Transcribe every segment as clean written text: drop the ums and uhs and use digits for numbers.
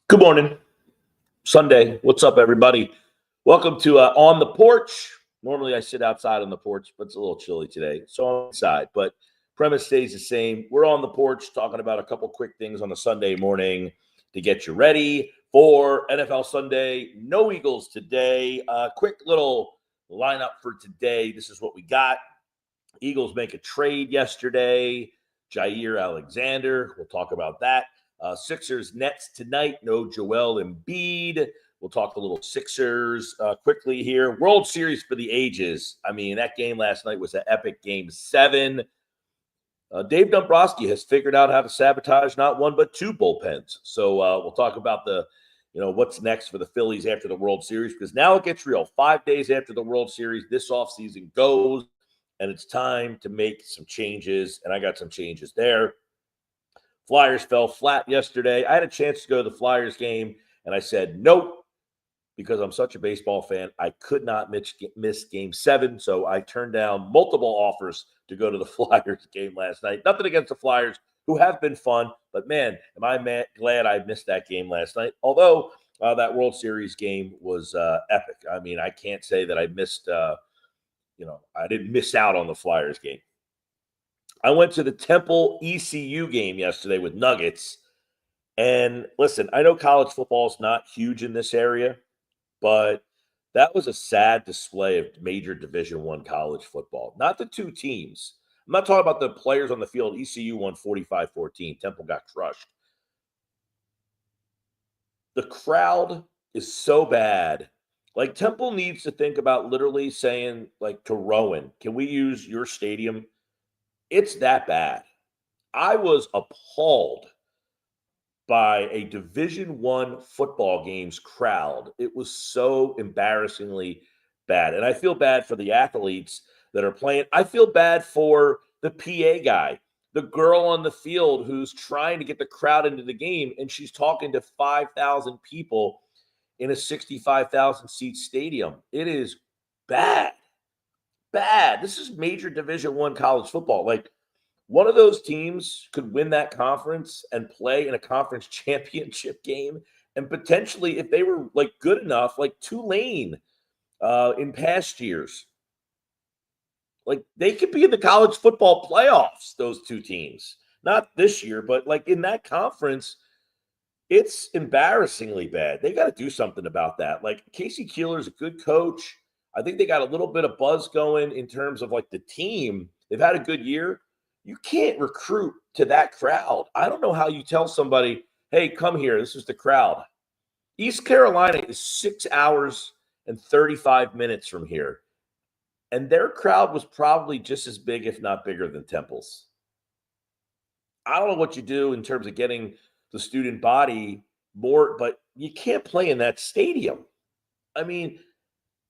Good morning. Sunday. What's up, everybody? Welcome to On the Porch. Normally, I sit outside on the porch, but it's a little chilly today, so I'm inside. But premise stays the same. We're on the porch talking about a couple quick things on a Sunday morning to get you ready for NFL Sunday. No Eagles today. Quick little lineup for today. This is what we got. Eagles make a trade yesterday. Jair Alexander. We'll talk about that. Sixers Nets tonight. No Joel Embiid. We'll talk a little Sixers quickly here. World Series for the ages. I mean, that game last night was an epic Game 7. Dave Dombrowski has figured out how to sabotage not one but two bullpens. So we'll talk about what's next for the Phillies after the World Series, because now it gets real. 5 days after the World Series, this offseason goes, and it's time to make some changes, and I got some changes there. Flyers fell flat yesterday. I had a chance to go to the Flyers game, and I said nope, because I'm such a baseball fan. I could not miss Game 7, so I turned down multiple offers to go to the Flyers game last night. Nothing against the Flyers, who have been fun, but man, am I glad I missed that game last night. Although that World Series game was epic. I mean, I can't say that I missed, I didn't miss out on the Flyers game. I went to the Temple ECU game yesterday with Nuggets. And listen, I know college football is not huge in this area, but that was a sad display of major Division I college football. Not the two teams. I'm not talking about the players on the field. ECU won 45-14. Temple got crushed. The crowd is so bad. Like, Temple needs to think about literally saying, like, to Rowan, can we use your stadium? It's that bad. I was appalled by a Division I football game's crowd. It was so embarrassingly bad. And I feel bad for the athletes that are playing. I feel bad for the PA guy, the girl on the field who's trying to get the crowd into the game, and she's talking to 5,000 people in a 65,000-seat stadium. It is bad. Bad. This is major Division I college football. Like, one of those teams could win that conference and play in a conference championship game, and potentially, if they were like good enough, like Tulane in past years, like they could be in the college football playoffs. Those two teams, not this year, but like in that conference, it's embarrassingly bad. They got to do something about that. Like, Casey Keeler's a good coach. I think they got a little bit of buzz going in terms of like the team. They've had a good year. You can't recruit to that crowd. I don't know how you tell somebody, hey, come here. This is the crowd. East Carolina is 6 hours and 35 minutes from here. And their crowd was probably just as big, if not bigger, than Temple's. I don't know what you do in terms of getting the student body more, but you can't play in that stadium. I mean,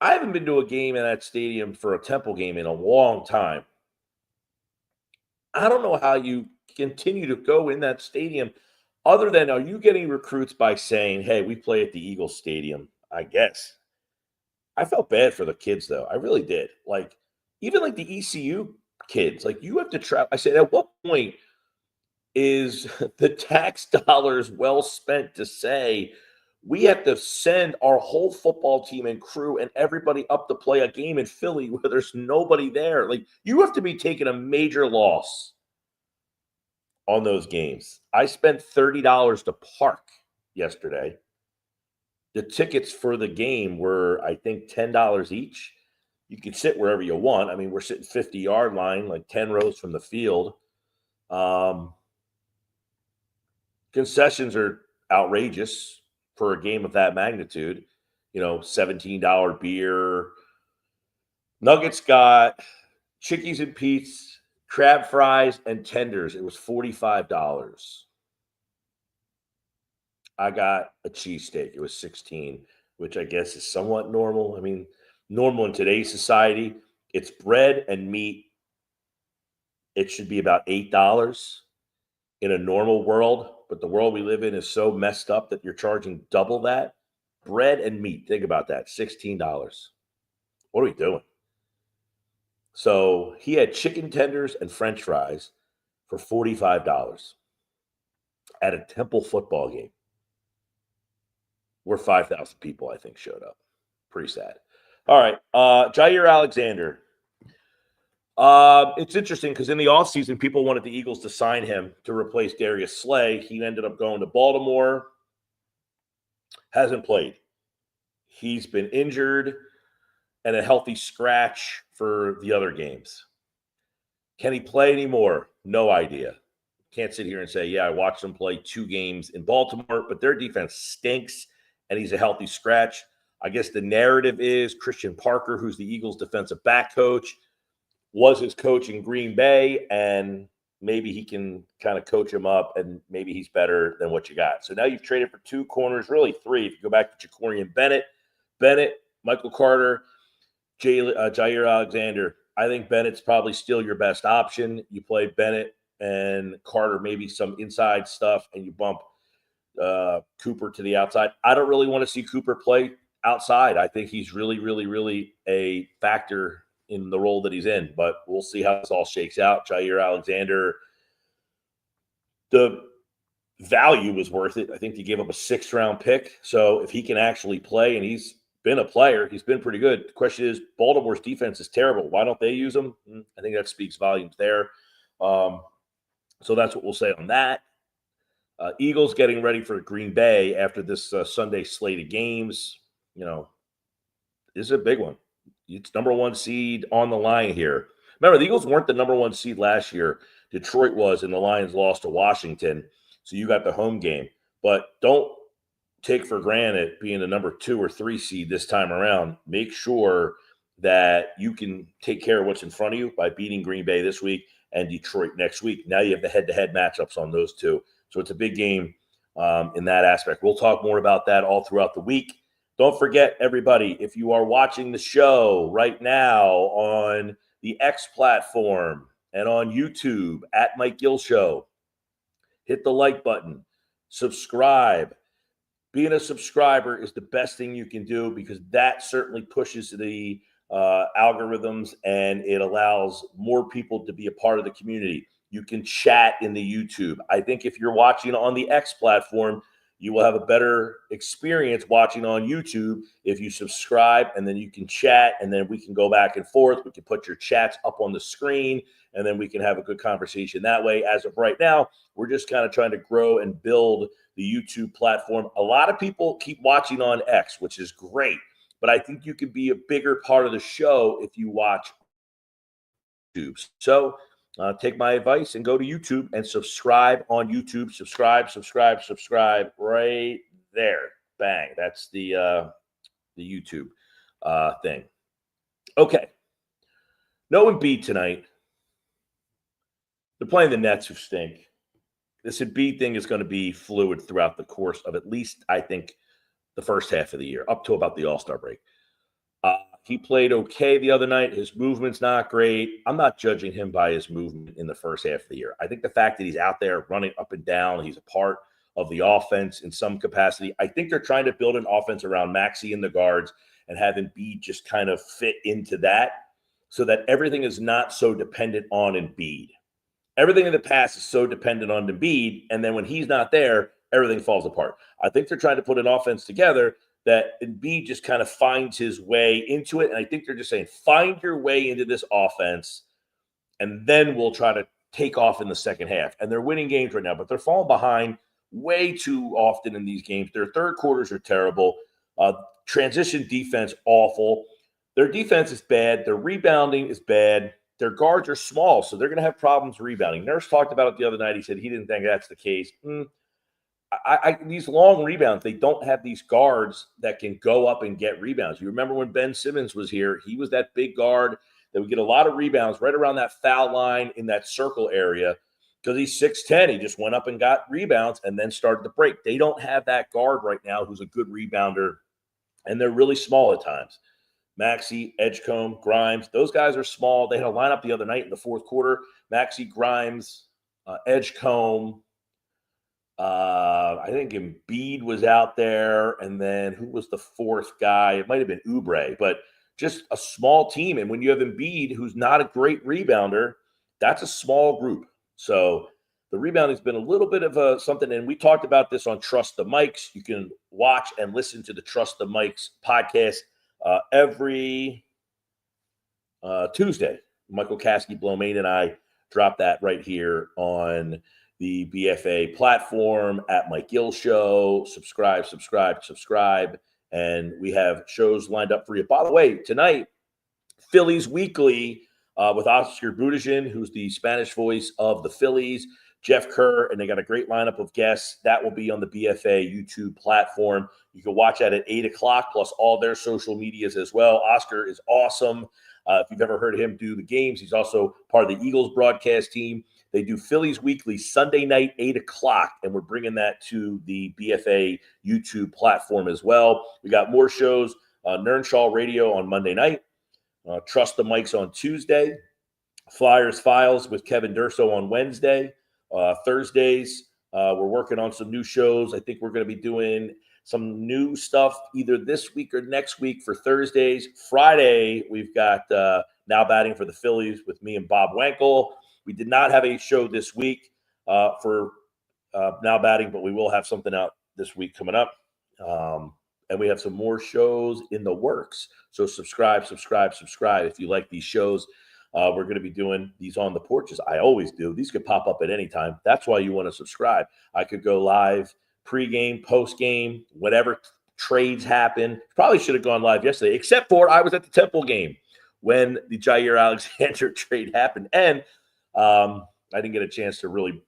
I haven't been to a game in that stadium for a Temple game in a long time. I don't know how you continue to go in that stadium other than, are you getting recruits by saying, hey, we play at the Eagles Stadium? I guess. I felt bad for the kids, though. I really did. Like, even like the ECU kids, like, you have to travel. I said, at what point is the tax dollars well spent to say we have to send our whole football team and crew and everybody up to play a game in Philly where there's nobody there? Like, you have to be taking a major loss on those games. I spent $30 to park yesterday. The tickets for the game were, I think, $10 each. You can sit wherever you want. I mean, we're sitting 50-yard line, like 10 rows from the field. Concessions are outrageous for a game of that magnitude. $17 beer. Nuggets got Chickies and Pete's, crab fries, and tenders. It was $45. I got a cheesesteak. It was $16, which I guess is somewhat normal. I mean, normal in today's society. It's bread and meat. It should be about $8 in a normal world, but the world we live in is so messed up that you're charging double that. Bread and meat. Think about that. $16. What are we doing? So he had chicken tenders and French fries for $45 at a Temple football game. where 5,000 people, I think, showed up. Pretty sad. All right. Jair Alexander. It's interesting because in the offseason, people wanted the Eagles to sign him to replace Darius Slay. He ended up going to Baltimore. Hasn't played. He's been injured and a healthy scratch for the other games. Can he play anymore? No idea. Can't sit here and say, yeah, I watched him play 2 games in Baltimore, but their defense stinks and he's a healthy scratch. I guess the narrative is Christian Parker, who's the Eagles defensive back coach, was his coach in Green Bay, and maybe he can kind of coach him up and maybe he's better than what you got. So now you've traded for 2 corners, really 3. If you go back to Ja'Cory and Bennett, Michael Carter, Jair Alexander. I think Bennett's probably still your best option. You play Bennett and Carter, maybe some inside stuff, and you bump Cooper to the outside. I don't really want to see Cooper play outside. I think he's really, really, really a factor in the role that he's in, but we'll see how this all shakes out. Jair Alexander, the value was worth it. I think he gave up a 6th-round pick. So if he can actually play, and he's been a player, he's been pretty good. The question is, Baltimore's defense is terrible. Why don't they use him? I think that speaks volumes there. So that's what we'll say on that. Eagles getting ready for Green Bay after this Sunday slate of games. You know, this is a big one. It's number 1 seed on the line here. Remember, the Eagles weren't the number 1 seed last year. Detroit was, and the Lions lost to Washington. So you got the home game. But don't take for granted being the number 2 or 3 seed this time around. Make sure that you can take care of what's in front of you by beating Green Bay this week and Detroit next week. Now you have the head-to-head matchups on those 2. So it's a big game in that aspect. We'll talk more about that all throughout the week. Don't forget, everybody, if you are watching the show right now on the X platform and on YouTube at Mike Gill Show, hit the like button, subscribe. Being a subscriber is the best thing you can do because that certainly pushes the algorithms and it allows more people to be a part of the community. You can chat in the YouTube. I think if you're watching on the X platform, you will have a better experience watching on YouTube if you subscribe, and then you can chat, and then we can go back and forth. We can put your chats up on the screen, and then we can have a good conversation that way. As of right now, we're just kind of trying to grow and build the YouTube platform. A lot of people keep watching on X, which is great, but I think you can be a bigger part of the show if you watch YouTube. So take my advice and go to YouTube and subscribe on YouTube. Subscribe right there. Bang. That's the YouTube thing. Okay. No Embiid tonight. They're playing the Nets, who stink. This Embiid thing is going to be fluid throughout the course of at least, I think, the first half of the year, up to about the All-Star break. He played okay the other night. His movement's not great. I'm not judging him by his movement in the first half of the year. I think the fact that he's out there running up and down, he's a part of the offense in some capacity. I think they're trying to build an offense around Maxey and the guards and have Embiid just kind of fit into that so that everything is not so dependent on Embiid. Everything in the past is so dependent on Embiid, and then when he's not there, everything falls apart. I think they're trying to put an offense together that Embiid just kind of finds his way into it. And I think they're just saying, find your way into this offense, and then we'll try to take off in the second half. And they're winning games right now, but they're falling behind way too often in these games. Their third quarters are terrible. Transition defense, awful. Their defense is bad. Their rebounding is bad. Their guards are small, so they're going to have problems rebounding. Nurse talked about it the other night. He said he didn't think that's the case. These long rebounds, they don't have these guards that can go up and get rebounds. You remember when Ben Simmons was here, he was that big guard that would get a lot of rebounds right around that foul line in that circle area because he's 6'10". He just went up and got rebounds and then started to break. They don't have that guard right now who's a good rebounder, and they're really small at times. Maxey, Edgecombe, Grimes, those guys are small. They had a lineup the other night in the fourth quarter. Maxey, Grimes, Edgecombe, I think Embiid was out there, and then who was the fourth guy? It might have been Oubre, but just a small team. And when you have Embiid, who's not a great rebounder, that's a small group. So The rebounding has been a little bit of something, and we talked about this on Trust the Mics. You can watch and listen to the Trust the Mics podcast every Tuesday. Michael Caskey, Blomain, and I drop that right here on the BFA platform at Mike Gill Show. Subscribe. And we have shows lined up for you. By the way, tonight, Phillies Weekly with Oscar Budajin, who's the Spanish voice of the Phillies, Jeff Kerr, and they got a great lineup of guests. That will be on the BFA YouTube platform. You can watch that at 8 o'clock, plus all their social medias as well. Oscar is awesome. If you've ever heard him do the games, he's also part of the Eagles broadcast team. They do Phillies Weekly Sunday night, 8 o'clock, and we're bringing that to the BFA YouTube platform as well. We got more shows, Nernshaw Radio on Monday night, Trust the Mics on Tuesday, Flyers Files with Kevin Durso on Wednesday. Thursdays, we're working on some new shows. I think we're going to be doing some new stuff either this week or next week for Thursdays. Friday, we've got Now Batting for the Phillies with me and Bob Wankel. We did not have a show this week for Now Batting, but we will have something out this week coming up. And we have some more shows in the works. So subscribe. If you like these shows, we're going to be doing these on the porches. I always do. These could pop up at any time. That's why you want to subscribe. I could go live pregame, postgame, whatever trades happen. Probably should have gone live yesterday, except for I was at the Temple game when the Jair Alexander trade happened. And I didn't get a chance to really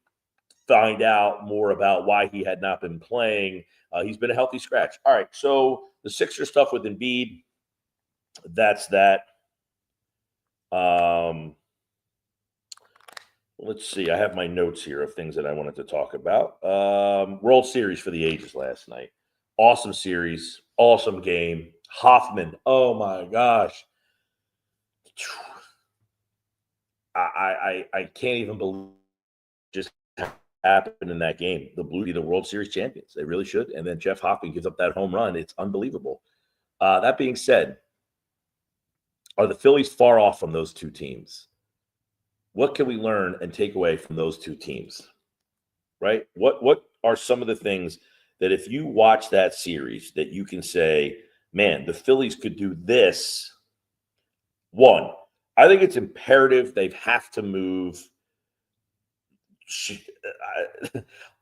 find out more about why he had not been playing. He's been a healthy scratch. All right, so the Sixer stuff with Embiid, that's that. Let's see. I have my notes here of things that I wanted to talk about. World Series for the ages last night. Awesome series. Awesome game. Hoffman. Oh, my gosh. I can't even believe just happened in that game. The Blues be the World Series champions. They really should. And then Jeff Hoffman gives up that home run. It's unbelievable. That being said, are the Phillies far off from those two teams? What can we learn and take away from those two teams? Right? What are some of the things that if you watch that series that you can say, man, the Phillies could do this? One, I think it's imperative they have to move.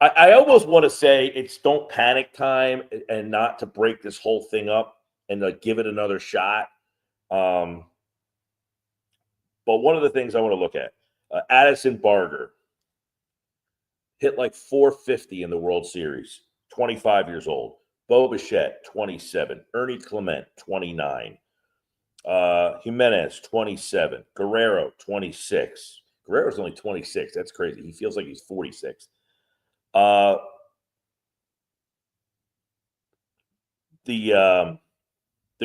I almost want to say it's don't panic time and not to break this whole thing up and give it another shot. But one of the things I want to look at, Addison Barger hit like 450 in the World Series, 25 years old. Bo Bichette, 27. Ernie Clement, 29. Jimenez, 27. Guerrero, 26. Guerrero's only 26. That's crazy. He feels like he's 46. The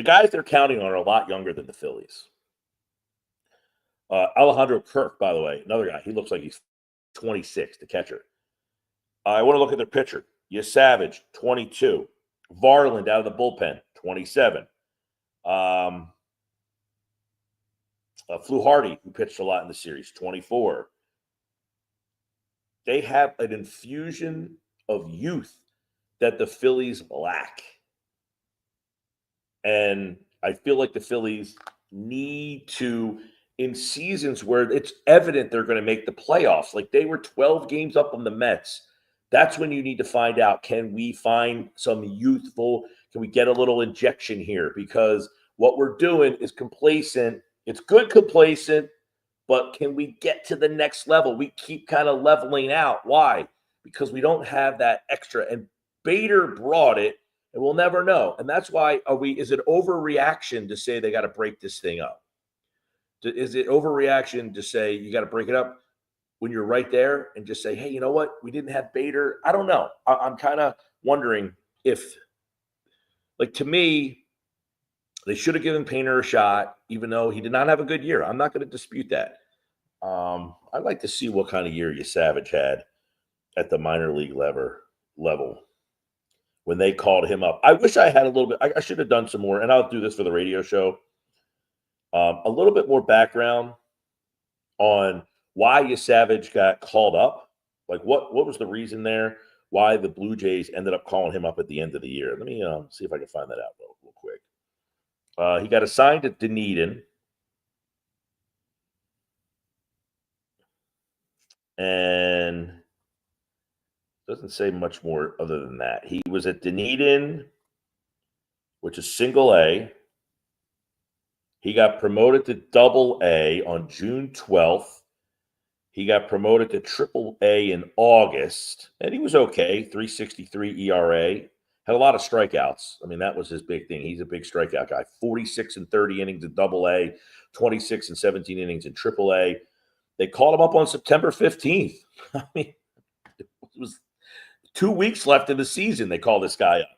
guys they're counting on are a lot younger than the Phillies. Alejandro Kirk, by the way, another guy. He looks like he's 26, the catcher. I want to look at their pitcher. Savage, 22. Varland out of the bullpen, 27. Fluharty, who pitched a lot in the series, 24. They have an infusion of youth that the Phillies lack. And I feel like the Phillies need to, in seasons where it's evident they're going to make the playoffs, like they were 12 games up on the Mets. That's when you need to find out, can we find some youthful, can we get a little injection here? Because what we're doing is complacent. It's good complacent, but can we get to the next level? We keep kind of leveling out. Why? Because we don't have that extra. And Bader brought it, and we'll never know. And that's why is it overreaction to say they got to break this thing up? Is it overreaction to say you got to break it up when you're right there and just say, hey, you know what? We didn't have Bader. I don't know. I'm kind of wondering if, like, to me, they should have given Painter a shot, even though he did not have a good year. I'm not going to dispute that. I'd like to see what kind of year Savage had at the minor league level when they called him up. I wish I had a little bit. I should have done some more, and I'll do this for the radio show. A little bit more background on why Savage got called up Like, what was the reason there? Why the Blue Jays ended up calling him up at the end of the year? Let me see if I can find that out real quick. He got assigned to Dunedin, and doesn't say much more other than that. He was at Dunedin, which is single A. He got promoted to double A on June 12th. He got promoted to triple A in August, and he was okay, 3.63 ERA. Had a lot of strikeouts. I mean, that was his big thing. He's a big strikeout guy. 46 and 30 innings in double A, 26 and 17 innings in triple A. They called him up on September 15th. I mean, it was 2 weeks left in the season. They called this guy up.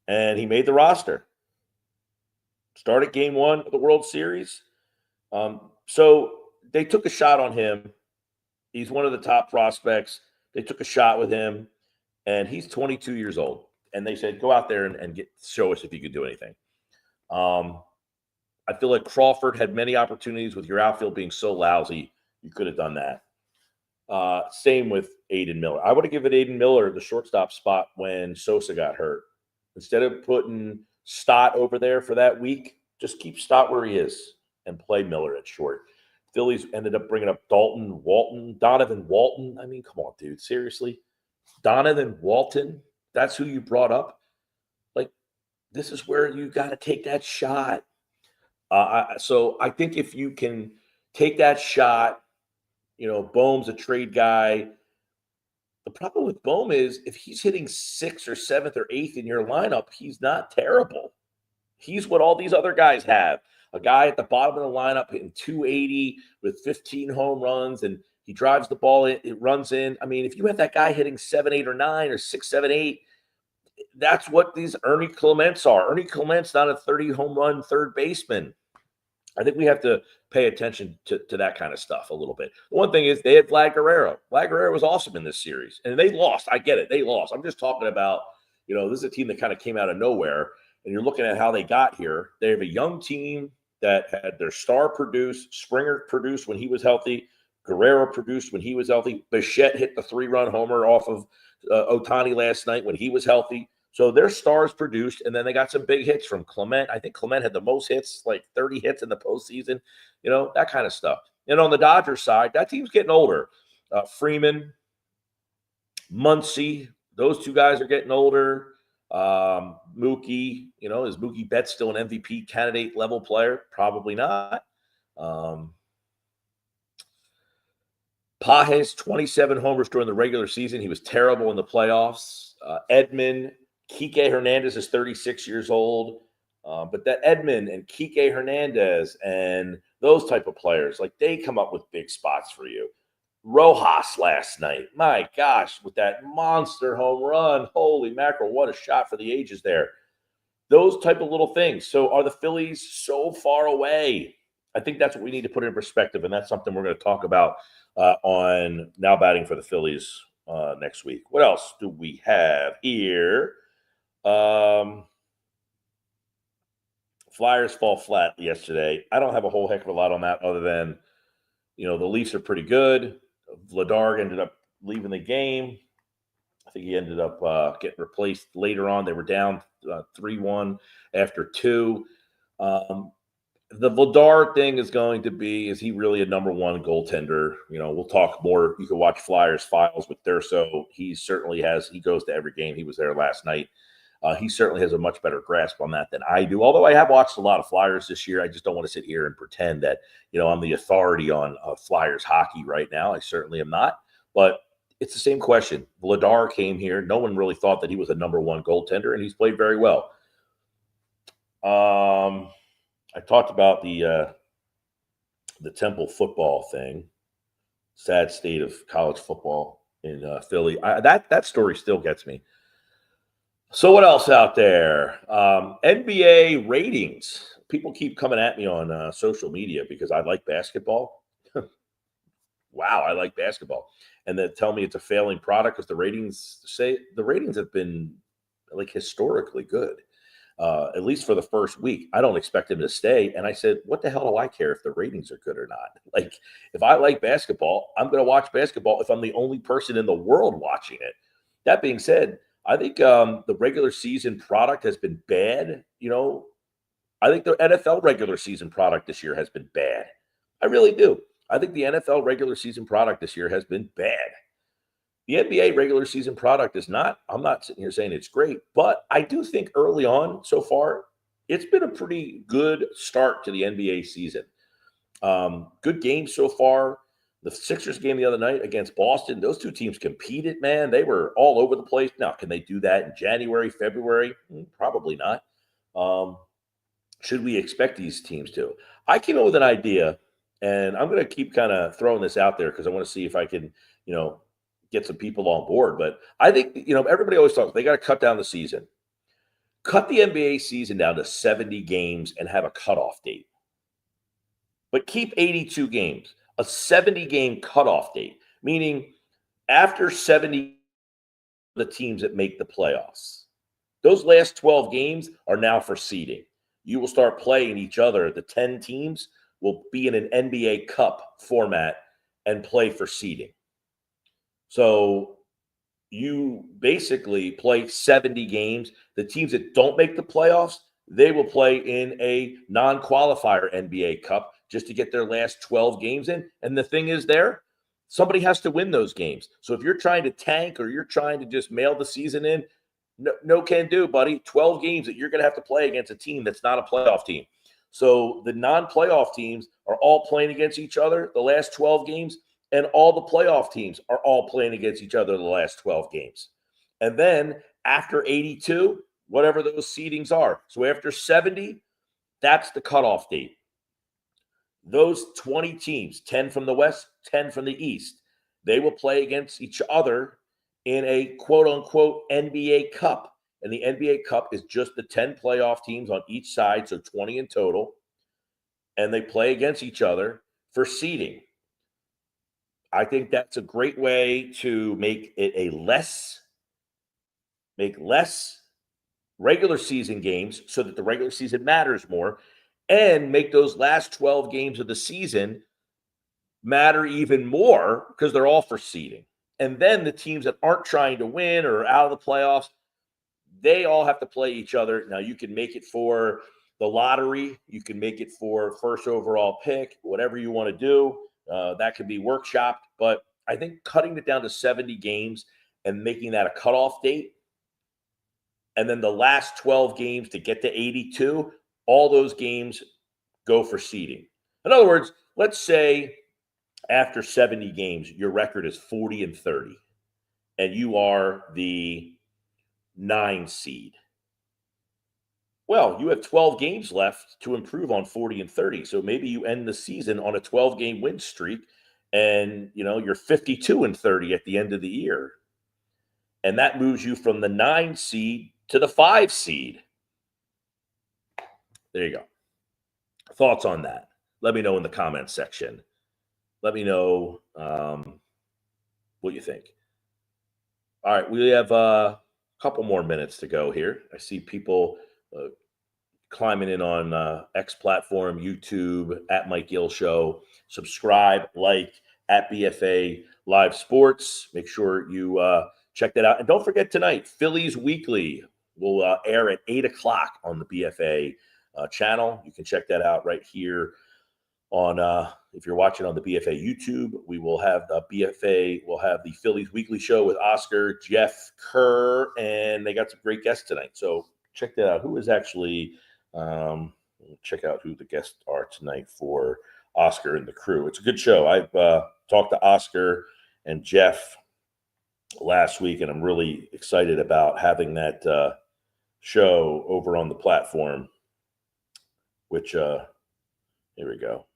And he made the roster. Started game one of the World Series. So they took a shot on him. He's one of the top prospects. They took a shot with him, and he's 22 years old. And they said, go out there and show us if you could do anything. I feel like Crawford had many opportunities with your outfield being so lousy. You could have done that. Same with Aiden Miller. I would have given Aiden Miller the shortstop spot when Sosa got hurt. Instead of putting Stott over there for that week, just keep Stott where he is and play Miller at short. Phillies ended up bringing up Donovan Walton. I mean, come on, dude. Seriously? Donovan Walton? That's who you brought up? Like, this is where you got to take that shot. So I think if you can take that shot, Bohm's a trade guy. The problem with Bohm is if he's hitting 6th or 7th or 8th in your lineup, he's not terrible. He's what all these other guys have. A guy at the bottom of the lineup hitting 280 with 15 home runs, and he drives the ball in, it runs in. I mean, if you have that guy hitting 7, 8, or 9 or 6, 7, 8, that's what these Ernie Clements are. Ernie Clements not a 30 home run third baseman. I think we have to pay attention to that kind of stuff a little bit. The one thing is they had Vlad Guerrero. Vlad Guerrero was awesome in this series, and they lost. I get it. They lost. I'm just talking about, this is a team that kind of came out of nowhere, and you're looking at how they got here. They have a young team that had their star produced. Springer produced when he was healthy. Guerrero produced when he was healthy. Bichette hit the 3-run homer off of Ohtani last night when he was healthy. So their stars produced, and then they got some big hits from Clement. I think Clement had the most hits, like 30 hits in the postseason, that kind of stuff. And on the Dodgers side, that team's getting older. Freeman, Muncy, those two guys are getting older. Mookie, is Mookie Betts still an MVP candidate level player? Probably not. Pages, 27 homers during the regular season. He was terrible in the playoffs. Edman, Kike Hernandez is 36 years old. But that Edman and Kike Hernandez and those type of players, like they come up with big spots for you. Rojas last night, my gosh, with that monster home run. Holy mackerel, what a shot for the ages there. Those type of little things. So are the Phillies so far away? I think that's what we need to put in perspective, and that's something we're going to talk about on Now Batting for the Phillies next week. What else do we have here? Flyers fall flat yesterday. I don't have a whole heck of a lot on that other than, the Leafs are pretty good. Vladar ended up leaving the game. I think he ended up getting replaced later on. They were down 3-1 after 2. The Vladar thing is going to be, is he really a number one goaltender? We'll talk more. You can watch Flyers files with Thurso. He certainly has. He goes to every game. He was there last night. He certainly has a much better grasp on that than I do. Although I have watched a lot of Flyers this year, I just don't want to sit here and pretend that, I'm the authority on Flyers hockey right now. I certainly am not. But it's the same question. Vladar came here. No one really thought that he was a number one goaltender, and he's played very well. I talked about the Temple football thing. Sad state of college football in Philly. That story still gets me. So what else out there? NBA ratings. People keep coming at me on social media because I like basketball. Wow, I like basketball. And they tell me it's a failing product because the ratings have been like historically good. at least for the first week. I don't expect him to stay. And I said, what the hell do I care if the ratings are good or not? Like, if I like basketball, I'm going to watch basketball if I'm the only person in the world watching it. That being said, I think the regular season product has been bad. I think the NFL regular season product this year has been bad. I really do. I think the NFL regular season product this year has been bad. The NBA regular season product is not. I'm not sitting here saying it's great, but I do think early on so far, it's been a pretty good start to the NBA season. Good games so far. The Sixers game the other night against Boston, those two teams competed, man. They were all over the place. Now, can they do that in January, February? Probably not. Should we expect these teams to? I came up with an idea, and I'm going to keep kind of throwing this out there because I want to see if I can, get some people on board. But I think, everybody always talks, they got to cut down the season. Cut the NBA season down to 70 games and have a cutoff date. But keep 82 games, a 70-game cutoff date, meaning after 70, the teams that make the playoffs. Those last 12 games are now for seeding. You will start playing each other. The 10 teams will be in an NBA Cup format and play for seeding. So you basically play 70 games. The teams that don't make the playoffs, they will play in a non-qualifier NBA Cup just to get their last 12 games in. And the thing is somebody has to win those games. So if you're trying to tank or you're trying to just mail the season in, no can do, buddy. 12 games that you're going to have to play against a team that's not a playoff team. So the non-playoff teams are all playing against each other the last 12 games, and all the playoff teams are all playing against each other the last 12 games. And then after 82, whatever those seedings are. So after 70, that's the cutoff date. Those 20 teams, 10 from the West, 10 from the East, they will play against each other in a quote-unquote NBA Cup. And the NBA Cup is just the 10 playoff teams on each side, so 20 in total. And they play against each other for seeding. I think that's a great way to make it make less regular season games so that the regular season matters more, and make those last 12 games of the season matter even more because they're all for seeding. And then the teams that aren't trying to win or are out of the playoffs, they all have to play each other. Now, you can make it for the lottery. You can make it for first overall pick, whatever you want to do. That could be workshopped. But I think cutting it down to 70 games and making that a cutoff date, and then the last 12 games to get to 82, all those games go for seeding. In other words, let's say after 70 games, your record is 40-30, and you are the 9 seed. Well, you have 12 games left to improve on 40-30. So maybe you end the season on a 12-game win streak, and you're 52-30 at the end of the year. And that moves you from the 9 seed to the 5 seed. There you go. Thoughts on that? Let me know in the comments section. Let me know what you think. All right, we have a couple more minutes to go here. I see people climbing in on X platform, YouTube, at Mike Gill Show. Subscribe, like, at BFA Live Sports. Make sure you check that out. And don't forget tonight, Phillies Weekly will air at 8 o'clock on the BFA channel. You can check that out right here on if you're watching on the BFA YouTube. We will have the BFA, we'll have the Phillies Weekly Show with Oscar, Jeff Kerr, and they got some great guests tonight. So check that out. Who is actually check out who the guests are tonight for Oscar and the crew. It's a good show. I've talked to Oscar and Jeff last week, and I'm really excited about having that show over on the platform, which here we go.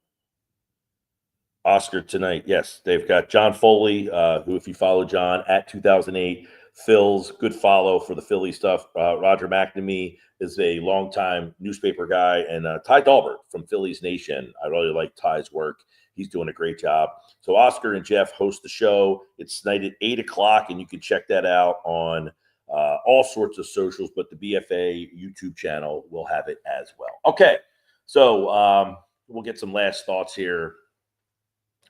Oscar tonight. Yes, they've got John Foley, who, if you follow John at 2008 Phil's, good follow for the Philly stuff. Roger McNamee is a longtime newspaper guy, and Ty Dalbert from Phillies Nation. I really like Ty's work. He's doing a great job. So Oscar and Jeff host the show. It's tonight at 8 o'clock, and you can check that out on all sorts of socials, but the BFA YouTube channel will have it as well. Okay, so we'll get some last thoughts here.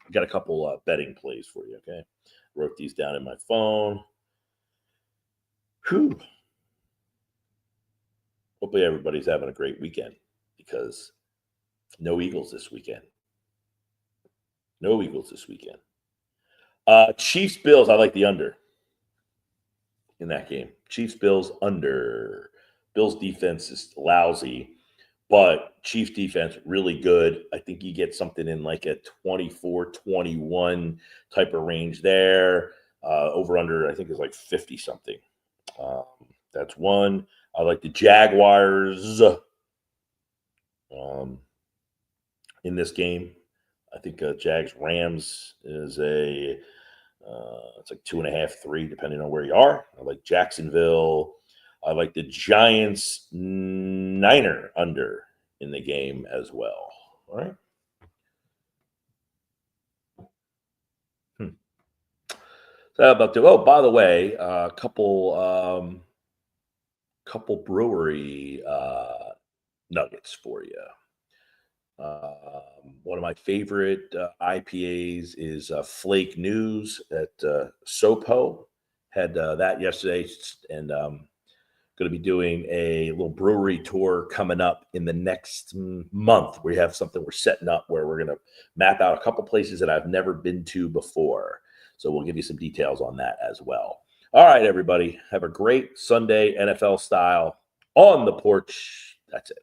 I've got a couple betting plays for you, okay? Wrote these down in my phone. Whew. Hopefully everybody's having a great weekend because no Eagles this weekend. No Eagles this weekend. Chiefs Bills, I like the under in that game. Chiefs Bills under. Bills defense is lousy, but Chiefs defense really good. I think you get something in like a 24-21 type of range there. Over under, I think is like 50 something. That's one. I like the Jaguars in this game. I think Jags Rams is it's like 2.5, 3, depending on where you are. I like Jacksonville. I like the Giants Niner under in the game as well. All right. So how about the, by the way, a couple brewery nuggets for you. One of my favorite IPAs is Flake News at Sopo. Had that yesterday, and going to be doing a little brewery tour coming up in the next month. We have something we're setting up where we're going to map out a couple places that I've never been to before. So we'll give you some details on that as well. All right, everybody. Have a great Sunday, NFL style, on the porch. That's it.